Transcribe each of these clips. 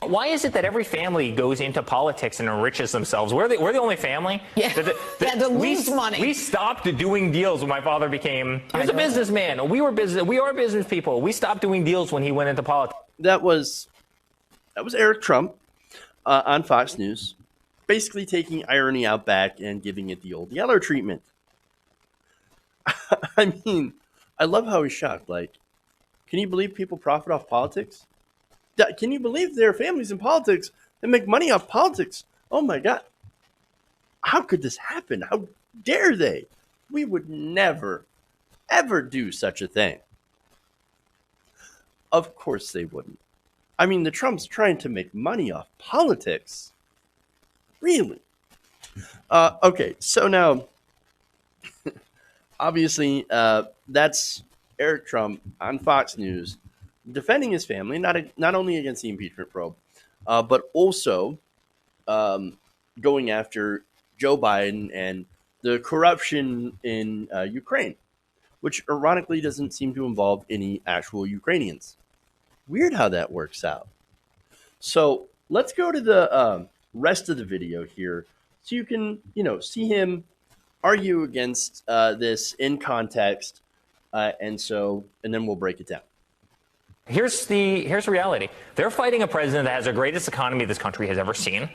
Why is it that every family goes into politics and enriches themselves? We're the only family. Yeah, to lose money. We stopped doing deals when my father became. He was a businessman. We are business people. We stopped doing deals when he went into politics. That was Eric Trump on Fox News, basically taking irony out back and giving it the old Yeller treatment. I mean, I love how he's shocked. Like, can you believe people profit off politics? Can you believe there are families in politics that make money off politics? Oh my God. How could this happen? How dare they? We would never, ever do such a thing. Of course they wouldn't. I mean, the Trumps trying to make money off politics. Really? Okay, so now, obviously, that's Eric Trump on Fox News defending his family, not only against the impeachment probe, but also going after Joe Biden and the corruption in Ukraine, which ironically doesn't seem to involve any actual Ukrainians. Weird how that works out. So let's go to the rest of the video here so you can, see him argue against this in context. And then we'll break it down. Here's reality. They're fighting a president that has the greatest economy this country has ever seen,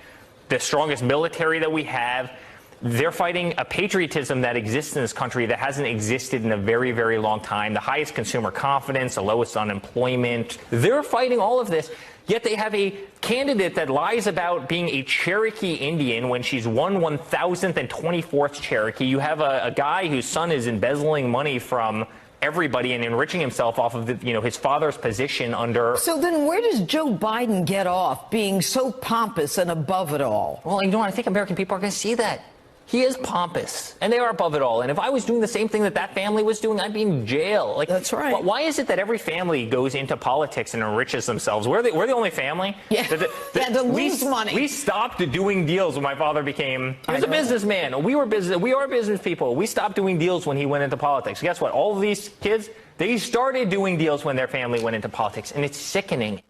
the strongest military that we have. They're fighting a patriotism that exists in this country that hasn't existed in a very, very long time, the highest consumer confidence, the lowest unemployment. They're fighting all of this, yet they have a candidate that lies about being a Cherokee Indian when she's 1/1024th Cherokee. You have a guy whose son is embezzling money from everybody and enriching himself off of his father's position under. So then where does Joe Biden get off being so pompous and above it all? Well, I think American people are going to see that. He is pompous, and they are above it all. And if I was doing the same thing that family was doing, I'd be in jail. Like, that's right. Why is it that every family goes into politics and enriches themselves? We're the only family. Yeah, to lose money. We stopped doing deals when my father became. He was a businessman. We are business people. We stopped doing deals when he went into politics. Guess what? All of these kids, they started doing deals when their family went into politics, and it's sickening.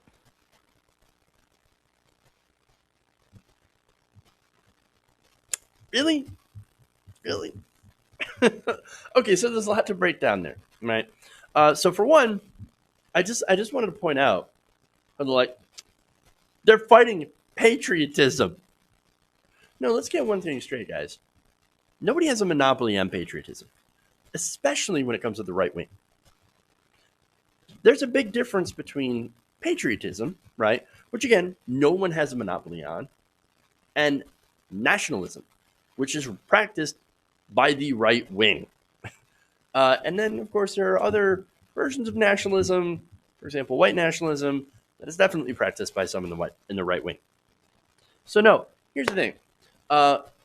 Really? Okay, so there's a lot to break down there, right? So for one, I just wanted to point out, they're fighting patriotism. No, let's get one thing straight, guys. Nobody has a monopoly on patriotism, especially when it comes to the right wing. There's a big difference between patriotism, right, which again, no one has a monopoly on, and nationalism, which is practiced by the right wing. And then, of course, there are other versions of nationalism, for example, white nationalism, that is definitely practiced by some in the right wing. So no, here's the thing.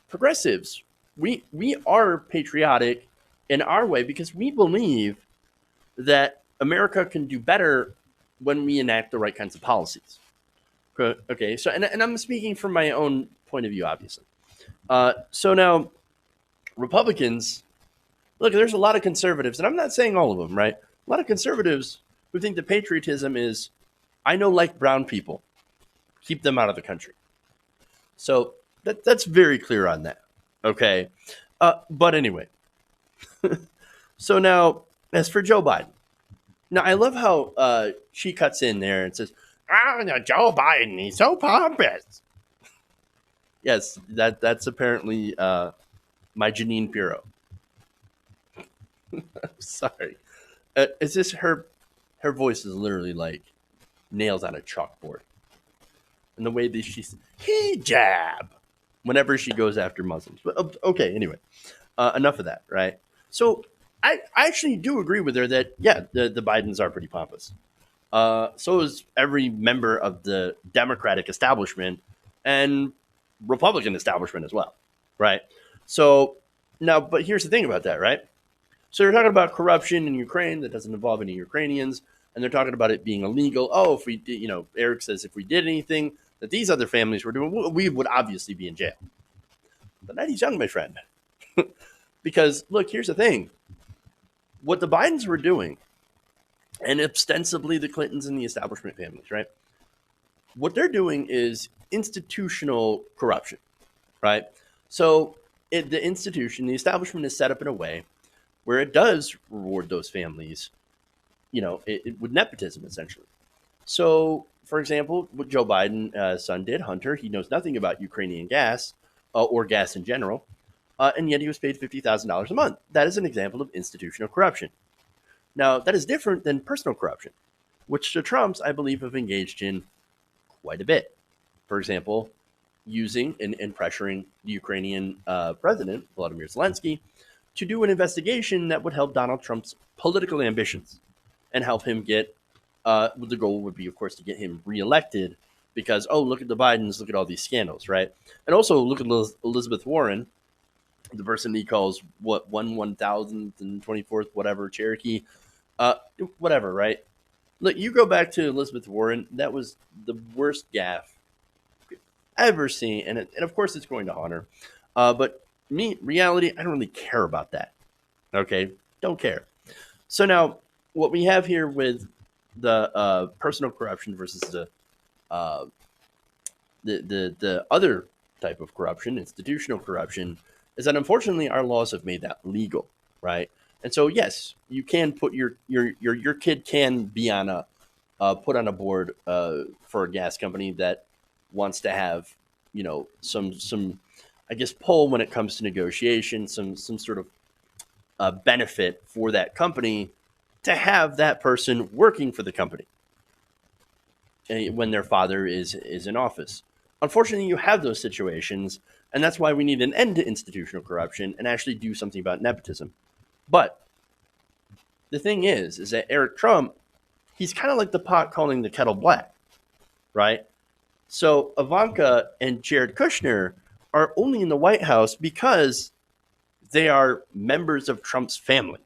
Progressives, we are patriotic in our way because we believe that America can do better when we enact the right kinds of policies. Okay, so and I'm speaking from my own point of view, obviously. So now, Republicans, look, there's a lot of conservatives, and I'm not saying all of them, right? A lot of conservatives who think that patriotism is, I know, like brown people, keep them out of the country. So that's very clear on that, okay? But anyway, so now, as for Joe Biden, now I love how she cuts in there and says, no, Joe Biden, he's so pompous. Yes, that's apparently my Janine Pirro. Sorry. It's just her voice is literally like nails on a chalkboard. And the way that she's hijab whenever she goes after Muslims. But okay, anyway, enough of that, right? So I actually do agree with her that, yeah, the Bidens are pretty pompous. So is every member of the Democratic establishment and Republican establishment as well, right? So now, but here's the thing about that, right? So they're talking about corruption in Ukraine that doesn't involve any Ukrainians, and they're talking about it being illegal. Oh, if we did, Eric says if we did anything that these other families were doing, we would obviously be in jail. But night is young, my friend. Because look, here's the thing. What the Bidens were doing, and ostensibly the Clintons and the establishment families, right? what they're doing is institutional corruption, right? So the establishment is set up in a way where it does reward those families, with nepotism essentially. So, for example, what Joe Biden's son did, Hunter, he knows nothing about Ukrainian gas or gas in general, and yet he was paid $50,000 a month. That is an example of institutional corruption. Now, that is different than personal corruption, which the Trumps, I believe, have engaged in quite a bit. For example, using and pressuring the Ukrainian president, Volodymyr Zelensky, to do an investigation that would help Donald Trump's political ambitions and help him get, the goal would be, of course, to get him reelected because, oh, look at the Bidens, look at all these scandals, right? And also look at Elizabeth Warren, the person he calls, what, 1,024th, whatever, Cherokee, whatever, right? Look, you go back to Elizabeth Warren, that was the worst gaffe ever seen, and of course it's going to haunt her. But reality, I don't really care about that. Okay, don't care. So now, what we have here with the personal corruption versus the other type of corruption, institutional corruption, is that unfortunately our laws have made that legal, right? And so yes, you can put your kid can be on put on a board for a gas company that wants to have, some I guess pull when it comes to negotiation, some sort of benefit for that company to have that person working for the company when their father is in office. Unfortunately, you have those situations, and that's why we need an end to institutional corruption and actually do something about nepotism. But the thing is that Eric Trump, he's kind of like the pot calling the kettle black, right? So Ivanka and Jared Kushner are only in the White House because they are members of Trump's family.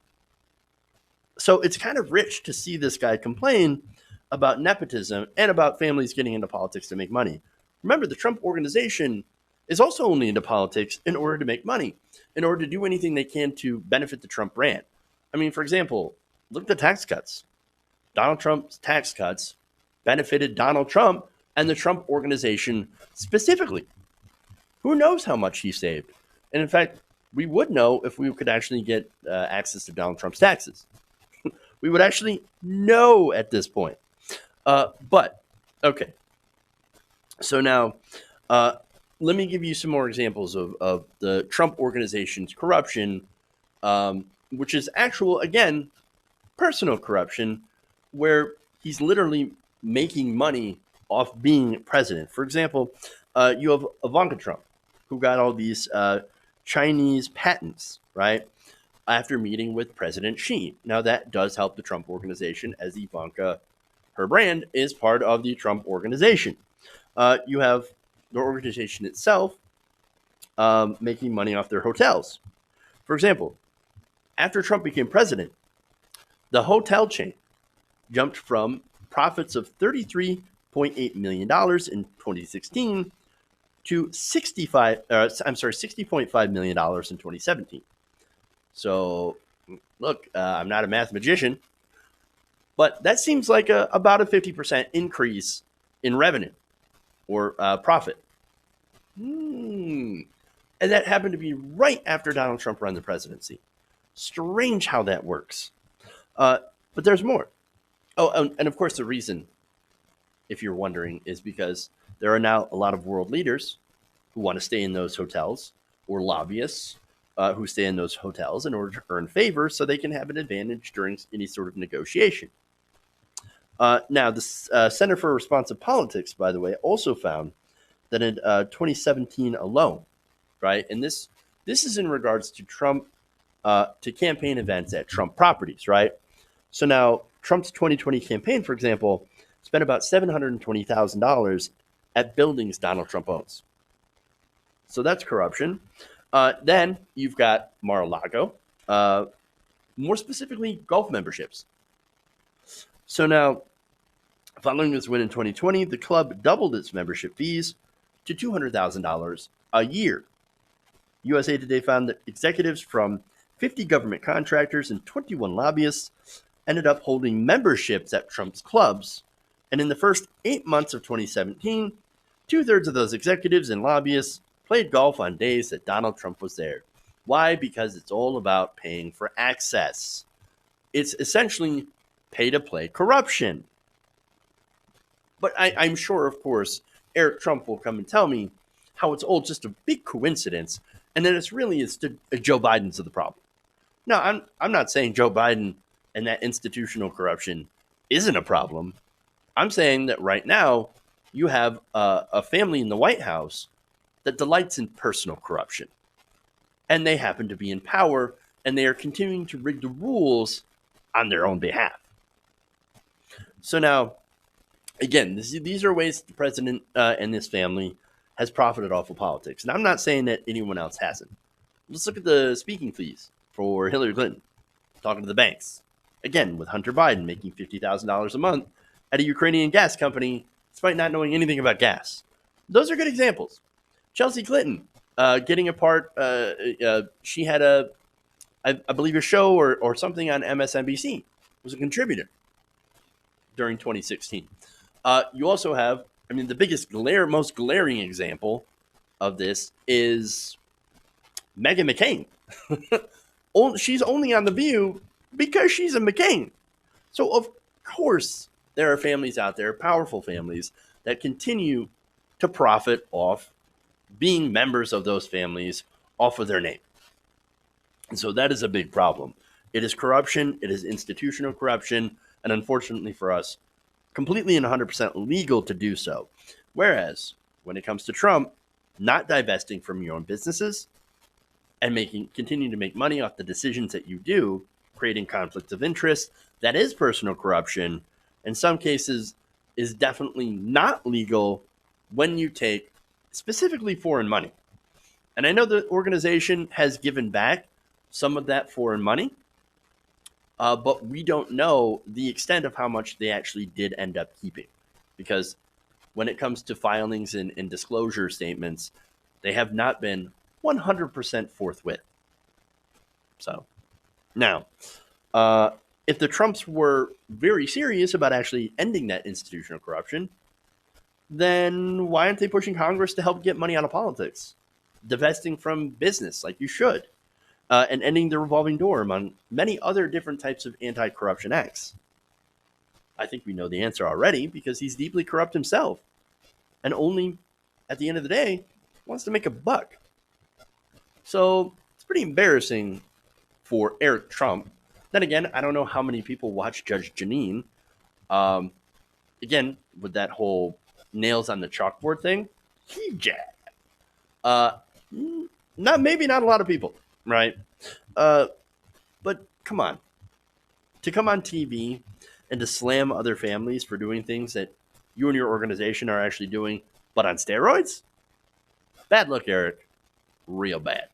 So it's kind of rich to see this guy complain about nepotism and about families getting into politics to make money. Remember, the Trump organization is also only into politics in order to make money, in order to do anything they can to benefit the Trump brand. I mean, for example, look at the tax cuts. Donald Trump's tax cuts benefited Donald Trump and the Trump organization specifically. Who knows how much he saved? And in fact, we would know if we could actually get access to Donald Trump's taxes. We would actually know at this point. But, okay. So now, let me give you some more examples of the Trump organization's corruption, which is actual, again, personal corruption, where he's literally making money off being president. For example, you have Ivanka Trump, who got all these Chinese patents, right, after meeting with President Xi. Now, that does help the Trump organization, as Ivanka, her brand, is part of the Trump organization. You have the organization itself making money off their hotels. For example, after Trump became president, the hotel chain jumped from profits of $33.8 million in 2016 to $60.5 million in 2017. So, look, I'm not a mathematician, but that seems like about a 50% increase in revenue or profit. And that happened to be right after Donald Trump ran the presidency. Strange how that works. But there's more. Oh, and of course, the reason, if you're wondering, is because there are now a lot of world leaders who want to stay in those hotels, or lobbyists who stay in those hotels in order to earn favor so they can have an advantage during any sort of negotiation. Now, the Center for Responsive Politics, by the way, also found that in 2017 alone, right, and this is in regards to Trump, to campaign events at Trump properties, right? So now, Trump's 2020 campaign, for example, spent about $720,000 at buildings Donald Trump owns. So that's corruption. Then you've got Mar-A-Lago, more specifically golf memberships. So now, following this win in 2020, the club doubled its membership fees to $200,000 a year. USA Today found that executives from 50 government contractors and 21 lobbyists ended up holding memberships at Trump's clubs And in the first 8 months of 2017, 2/3 of those executives and lobbyists played golf on days that Donald Trump was there. Why? Because it's all about paying for access. It's essentially pay-to-play corruption. But I'm sure, of course, Eric Trump will come and tell me how it's all just a big coincidence, and then it's Joe Biden's the problem. No, I'm not saying Joe Biden and that institutional corruption isn't a problem. I'm saying that right now you have a family in the White House that delights in personal corruption, and they happen to be in power, and they are continuing to rig the rules on their own behalf. So now, again, these are ways the president and this family has profited off of politics. And I'm not saying that anyone else hasn't. Let's look at the speaking fees for Hillary Clinton, talking to the banks. Again, with Hunter Biden making $50,000 a month at a Ukrainian gas company, despite not knowing anything about gas. Those are good examples. Chelsea Clinton getting a part. She had I believe a show or something on MSNBC, was a contributor during 2016. You also have, the most glaring example of this is Meghan McCain. She's only on The View because she's a McCain. So, of course, there are families out there, powerful families, that continue to profit off being members of those families off of their name. And so that is a big problem. It is corruption. It is institutional corruption. And unfortunately for us, completely and 100% legal to do so. Whereas when it comes to Trump, not divesting from your own businesses and continuing to make money off the decisions that you do, creating conflicts of interest, that is personal corruption. In some cases, is definitely not legal when you take specifically foreign money. And I know the organization has given back some of that foreign money, but we don't know the extent of how much they actually did end up keeping. Because when it comes to filings and disclosure statements, they have not been 100% forthwith. So, now, if the Trumps were very serious about actually ending that institutional corruption, then why aren't they pushing Congress to help get money out of politics? Divesting from business like you should, and ending the revolving door among many other different types of anti-corruption acts. I think we know the answer already because he's deeply corrupt himself and only, at the end of the day, wants to make a buck. So it's pretty embarrassing for Eric Trump. Then again, I don't know how many people watch Judge Jeanine. Again, with that whole nails on the chalkboard thing, maybe not a lot of people, right? But come on. To come on TV and to slam other families for doing things that you and your organization are actually doing, but on steroids? Bad luck, Eric. Real bad.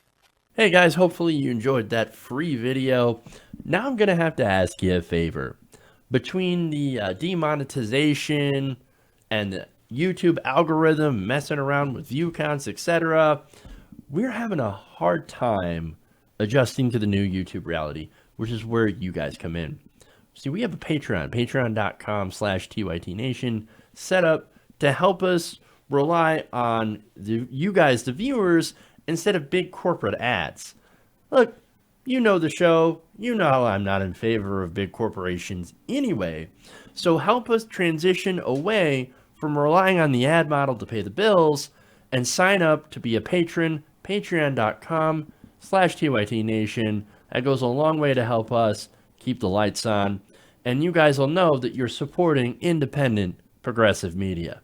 Hey guys, hopefully you enjoyed that free video. Now I'm going to have to ask you a favor. Between the demonetization and the YouTube algorithm messing around with view counts, etc., we're having a hard time adjusting to the new YouTube reality, which is where you guys come in. See, we have a Patreon, patreon.com/TYTNation, set up to help us rely on you guys, the viewers, instead of big corporate ads. Look, you know the show. You know I'm not in favor of big corporations anyway. So help us transition away from relying on the ad model to pay the bills and sign up to be a patron, patreon.com/TYTNation. That goes a long way to help us keep the lights on. And you guys will know that you're supporting independent, progressive media.